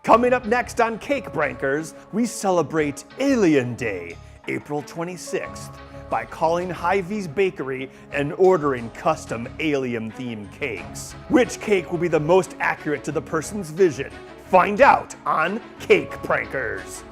Coming up next on Cake Prankers, we celebrate Alien Day, April 26th, by calling Hy-Vee's Bakery and ordering custom alien-themed cakes. Which cake will be the most accurate to the person's vision? Find out on Cake Prankers.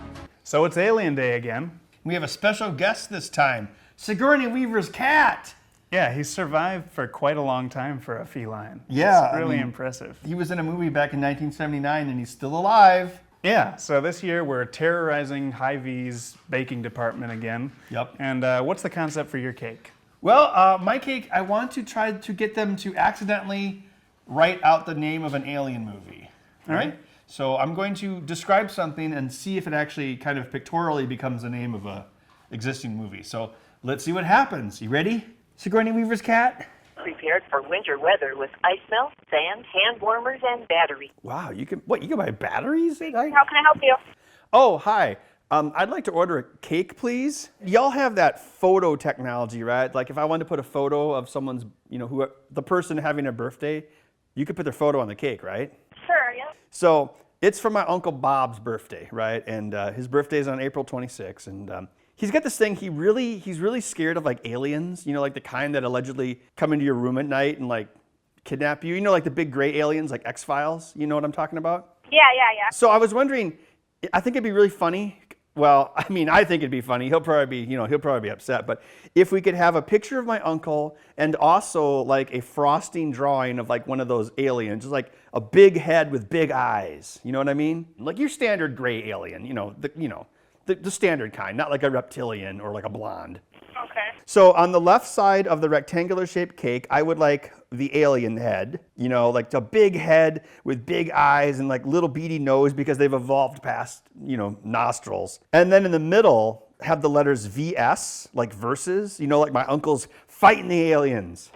So it's Alien Day again. We have a special guest this time, Sigourney Weaver's cat. Yeah, he's survived for quite a long time for a feline. Yeah, it's really impressive. He was in a movie back in 1979 and he's still alive. Yeah, so this year we're terrorizing Hy-Vee's baking department again. Yep. And what's the concept for your cake? Well, my cake, I want to try to get them to accidentally write out the name of an alien movie. All right? So I'm going to describe something and see if it actually kind of pictorially becomes the name of a existing movie. So let's see what happens. You ready, Sigourney Weaver's cat? Prepared for winter weather with ice melt, sand, hand warmers, and batteries. Wow, you can buy batteries? How can I help you? Oh, hi. I'd like to order a cake, please. Y'all have that photo technology, right? Like if I wanted to put a photo of someone's, the person having a birthday, you could put their photo on the cake, right? Sure, yeah. So it's for my Uncle Bob's birthday, right? And his birthday is on April 26th, and he's got this thing, he's really scared of like aliens, like the kind that allegedly come into your room at night and like kidnap you. Like the big gray aliens, like X-Files, you know what I'm talking about? Yeah. So I was wondering, I think it'd be really funny. Well, I think it'd be funny. He'll probably be upset. But if we could have a picture of my uncle and also like a frosting drawing of like one of those aliens, just like a big head with big eyes. You know what I mean? Like your standard gray alien, the standard kind, not like a reptilian or like a blonde. Okay. So on the left side of the rectangular shaped cake, I would like the alien head, like a big head with big eyes and like little beady nose because they've evolved past, nostrils. And then in the middle, have the letters VS, like versus, like my uncle's fighting the aliens.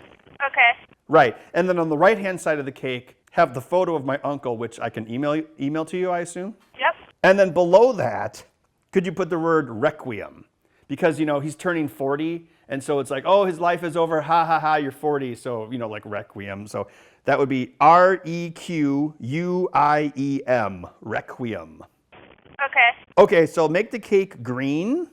Okay. Right. And then on the right-hand side of the cake, have the photo of my uncle, which I can email to you, I assume? Yep. And then below that, could you put the word requiem? Because, he's turning 40, and so it's like, oh, his life is over, ha, ha, ha, you're 40, so, like requiem. So that would be REQUIEM, requiem. Okay. Okay, so make the cake green.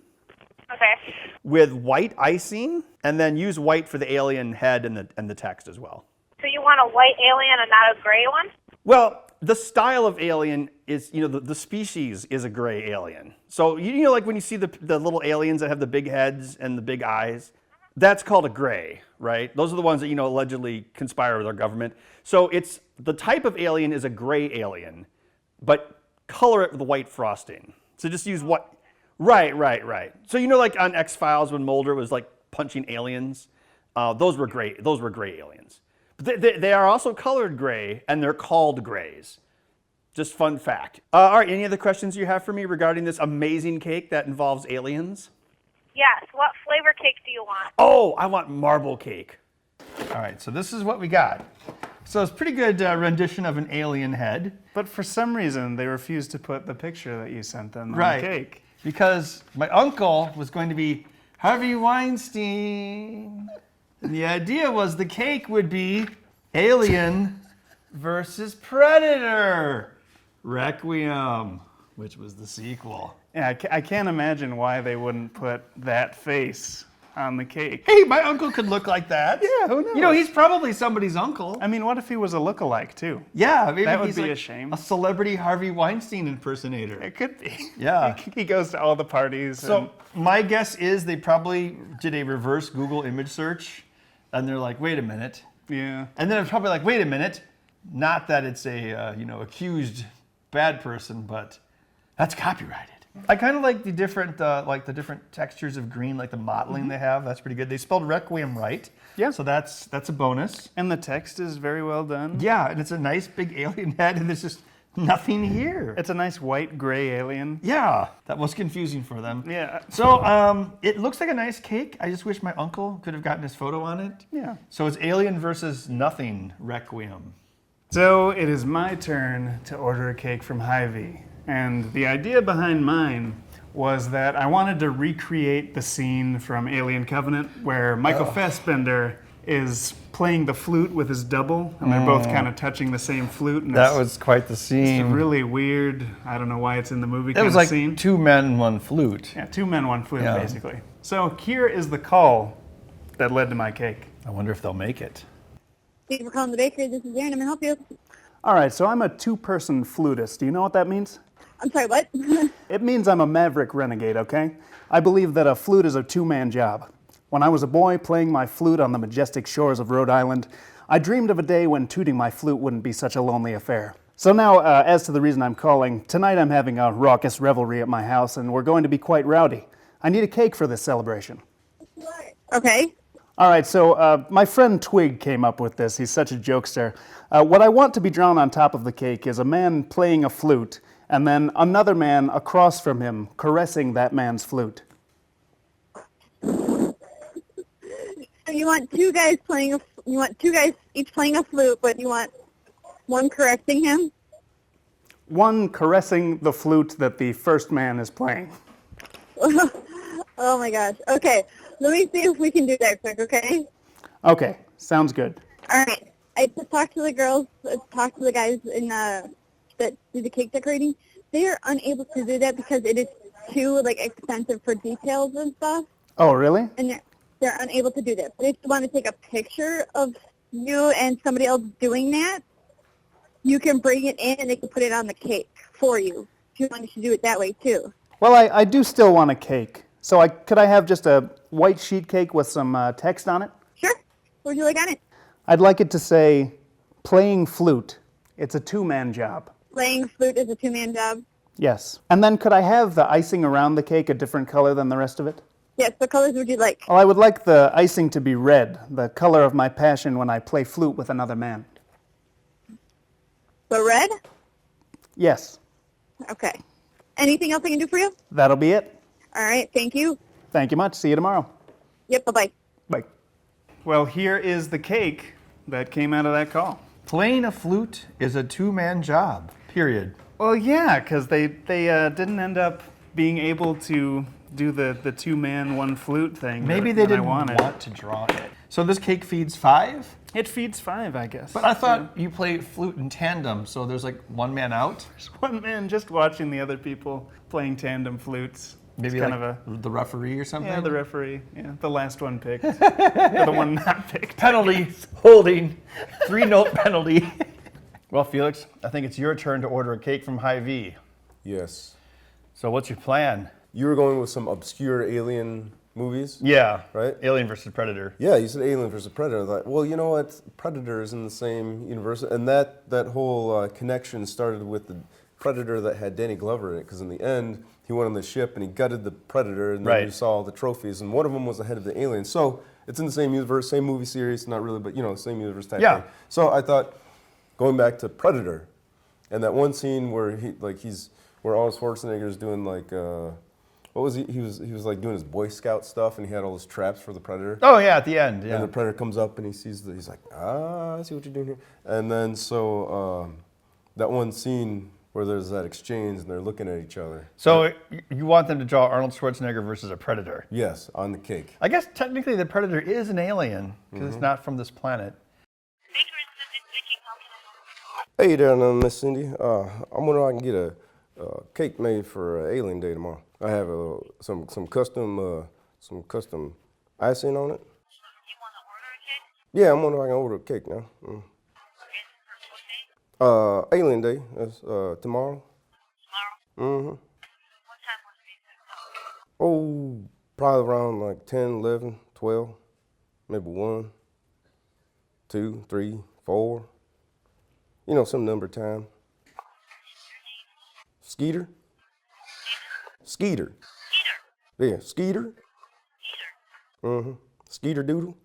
Okay. With white icing, and then use white for the alien head and the text as well. So you want a white alien and not a gray one? Well, the style of alien is, the species is a gray alien. So, like when you see the little aliens that have the big heads and the big eyes, that's called a gray, right? Those are the ones that, allegedly conspire with our government. So it's, the type of alien is a gray alien, but color it with white frosting. So just use what, right. So, like on X-Files when Mulder was like punching aliens, those were gray aliens. But they are also colored gray, and they're called grays. Just fun fact. All right, any other questions you have for me regarding this amazing cake that involves aliens? Yes. What flavor cake do you want? Oh, I want marble cake. All right, so this is what we got. So it's a pretty good rendition of an alien head. But for some reason, they refused to put the picture that you sent them on the cake. Because my uncle was going to be Harvey Weinstein. And the idea was the cake would be Alien versus Predator. Requiem, which was the sequel. Yeah, I can't imagine why they wouldn't put that face on the cake. Hey, my uncle could look like that. Yeah, who knows? He's probably somebody's uncle. I mean, what if he was a lookalike too? Yeah, maybe that would he's be like a shame. A celebrity Harvey Weinstein impersonator. It could be. Yeah. He goes to all the parties. So my guess is they probably did a reverse Google image search, and they're like, wait a minute. Yeah. And then it's probably like, wait a minute. Not that it's a accused bad person, but that's copyrighted. I kind of like the different textures of green, like the mottling they have. That's pretty good. They spelled Requiem right. Yeah. So that's a bonus. And the text is very well done. Yeah, and it's a nice big alien head, and there's just nothing here. It's a nice white gray alien. Yeah, that was confusing for them. Yeah. So it looks like a nice cake. I just wish my uncle could have gotten his photo on it. Yeah. So it's Alien versus Nothing Requiem. So it is my turn to order a cake from Hy-Vee. And the idea behind mine was that I wanted to recreate the scene from Alien Covenant where Michael Fassbender is playing the flute with his double, and they're both kind of touching the same flute. And That was quite the it's scene. really weird. I don't know why it's in the movie. It was kind of like scene. 2 men, 1 flute. Yeah, 2 men, 1 flute, Yeah. basically. So here is the call that led to my cake. I wonder if they'll make it. Thank you for calling the bakery. This is Erin. I'm going to help you. All right, so I'm a 2-person flutist. Do you know what that means? I'm sorry, what? It means I'm a maverick renegade, okay? I believe that a flute is a 2-man job. When I was a boy playing my flute on the majestic shores of Rhode Island, I dreamed of a day when tooting my flute wouldn't be such a lonely affair. So now, as to the reason I'm calling, tonight I'm having a raucous revelry at my house, and we're going to be quite rowdy. I need a cake for this celebration. Okay. All right, so my friend Twig came up with this. He's such a jokester. What I want to be drawn on top of the cake is a man playing a flute, and then another man across from him caressing that man's flute. So you want 2 guys playing you want 2 guys each playing a flute, but you want one correcting him? One caressing the flute that the first man is playing. Oh my gosh. Okay. Let me see if we can do that quick, okay? Okay, sounds good. All right. I just talked to the girls, talked to the guys in that do the cake decorating. They are unable to do that because it is too expensive for details and stuff, Oh, really? and they're unable to do that. But if you want to take a picture of you and somebody else doing that, you can bring it in and they can put it on the cake for you. If you wanted to do it that way too. Well, I do still want a cake. So could I have just a white sheet cake with some text on it? Sure. What would you like on it? I'd like it to say, playing flute. It's a 2-man job. Playing flute is a 2-man job. Yes. And then could I have the icing around the cake a different color than the rest of it? Yes. What colors would you like? Well, I would like the icing to be red, the color of my passion when I play flute with another man. The red? Yes. Okay. Anything else I can do for you? That'll be it. All right. Thank you. Thank you much. See you tomorrow. Yep. Bye-bye. Bye. Well, here is the cake that came out of that call. Playing a flute is a 2-man job, period. Well, yeah, because they didn't end up being able to do the 2-man, 1 flute thing. Maybe they that I didn't wanted. want to draw it. So this cake feeds 5? It feeds 5, I guess. But I thought you play flute in tandem, so there's 1 man out? There's 1 man just watching the other people playing tandem flutes. Maybe it's like the referee or something? Yeah, the referee. Yeah, the last one picked. Or the one not picked. Penalty, holding, 3-note penalty. Well, Felix, I think it's your turn to order a cake from Hy-Vee. Yes. So what's your plan? You were going with some obscure alien movies? Yeah. Right? Alien versus Predator. Yeah, you said Alien versus Predator. I thought, well, you know what? Predator is in the same universe. And that whole connection started with the Predator that had Danny Glover in it. Because in the end, he went on the ship and he gutted the Predator. And then Right. you saw all the trophies. And one of them was the head of the alien. So it's in the same universe, same movie series. Not really, but, same universe type Yeah. thing. So I thought, going back to Predator, and that one scene where where Arnold Schwarzenegger is doing what was he? He was doing his Boy Scout stuff, and he had all his traps for the Predator. Oh, yeah, at the end, yeah. And the Predator comes up and he sees he's like, I see what you're doing here. And then that one scene where there's that exchange and they're looking at each other. So you want them to draw Arnold Schwarzenegger versus a Predator? Yes, on the cake. I guess technically the Predator is an alien, because it's not from this planet. Hey there, Miss Cindy. I'm wondering if I can get a cake made for Alien Day tomorrow. I have some custom icing on it. You want to order a cake? Yeah, I'm wondering if I can order a cake now. Okay, for what day? Alien Day. That's tomorrow. Tomorrow? Mm-hmm. What time would it be? Oh, probably around 10, 11, 12, maybe 1, 2, 3, 4. Some number of time. Skeeter? Skeeter. Peter. Yeah, Skeeter. Peter. Mm-hmm. Skeeter Doodle. Okay,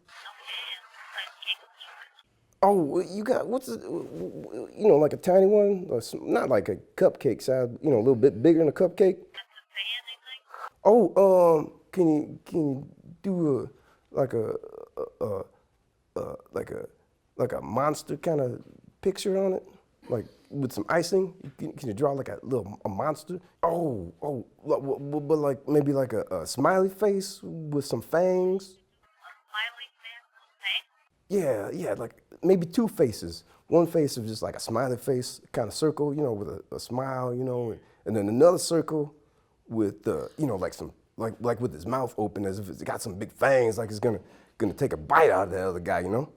like cake with yours. Oh, you got, like a tiny one? Not like a cupcake size, a little bit bigger than a cupcake. Does it say anything? Oh, can you do like a monster kind of picture on it, like with some icing? Can you draw like a monster? Oh, but like maybe like a smiley face with some fangs. A smiley face with Yeah, like maybe two faces. One face of just like a smiley face, kind of circle, you know, with a smile, you know, and then another circle with you know, like some like with his mouth open as if it's got some big fangs, like it's gonna take a bite out of the other guy, you know?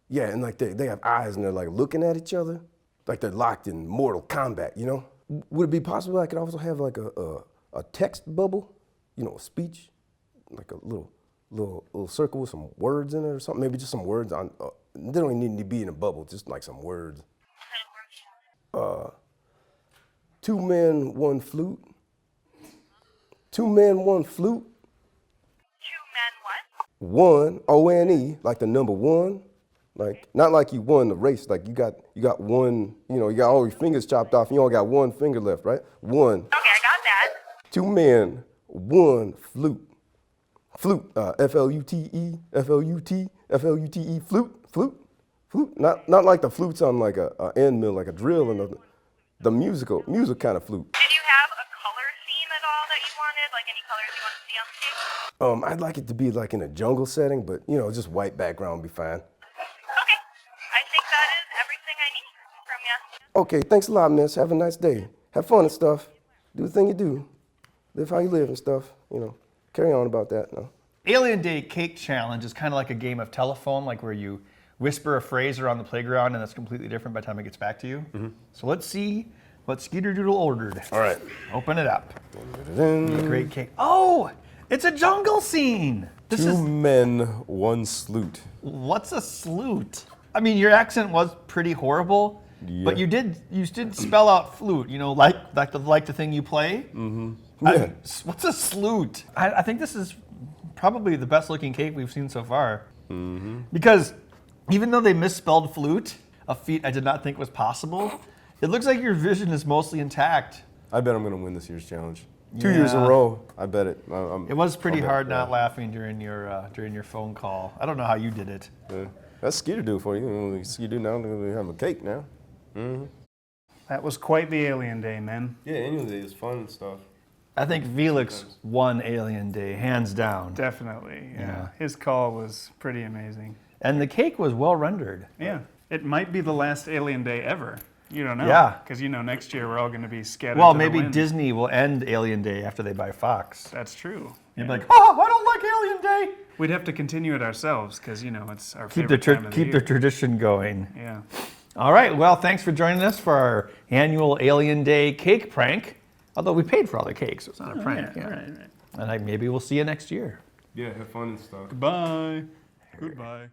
Yeah, and like they have eyes and they're like looking at each other, like they're locked in mortal combat, you know? Would it be possible I could also have like a text bubble, you know, a speech, like a little circle with some words in it or something? Maybe just some words on. They don't even need to be in a bubble, just like some words. Two men, one flute. Two men, one flute. 2 men what? One, O-N-E, like the number one. Like, not like you won the race, like you got one, you know, you got all your fingers chopped off and you only got one finger left, right? One. Okay, I got that. Two men, one flute. Flute, F-L-U-T-E, F-L-U-T, F-L-U-T-E, flute. Not like the flutes on like a end mill, like a drill, and the music kind of flute. Did you have a color theme at all that you wanted? Like any colors you want to see on the cake? I'd like it to be like in a jungle setting, but you know, just white background would be fine. Okay. I think that is everything I need from you. Okay, thanks a lot, miss. Have a nice day. Have fun and stuff. Do the thing you do. Live how you live and stuff, you know. Carry on about that, no? Alien Day Cake Challenge is kind of like a game of telephone, like where you whisper a phrase around the playground and it's completely different by the time it gets back to you. So let's see what Skeeter Doodle ordered. All right. Open it up. Great cake. Oh, it's a jungle scene. This Two is, men, one slute. what's a slute? I mean, your accent was pretty horrible, but you did spell out flute, you know, like the thing you play. Yeah. What's a slute? I think this is probably the best looking cake we've seen so far. Because even though they misspelled flute, a feat I did not think was possible, it looks like your vision is mostly intact. I bet I'm going to win this year's challenge. 2 years in a row. I bet it. It was pretty I'll bet, hard yeah. not laughing during your phone call. I don't know how you did it. Yeah. That's Skeeter do for you. Skeeter now, we have a cake now. That was quite the Alien Day, man. Yeah, Alien Day is fun and stuff. I think Felix won Alien Day, hands down. Definitely, yeah. Yeah. His call was pretty amazing. And the cake was well rendered. Yeah, it might be the last Alien Day ever. You don't know. Yeah. Because, you know, next year we're all going to be scattered Well, to the maybe wind. Disney will end Alien Day after they buy Fox. That's true. You'd be like, oh, I don't like Alien Day. We'd have to continue it ourselves because, you know, it's our Keep favorite time of the keep the year. tradition going. Yeah. All right. Well, thanks for joining us for our annual Alien Day cake prank. Although we paid for all the cakes, so it's not a prank. Yeah, right. And maybe we'll see you next year. Yeah, have fun and stuff. Goodbye. Goodbye.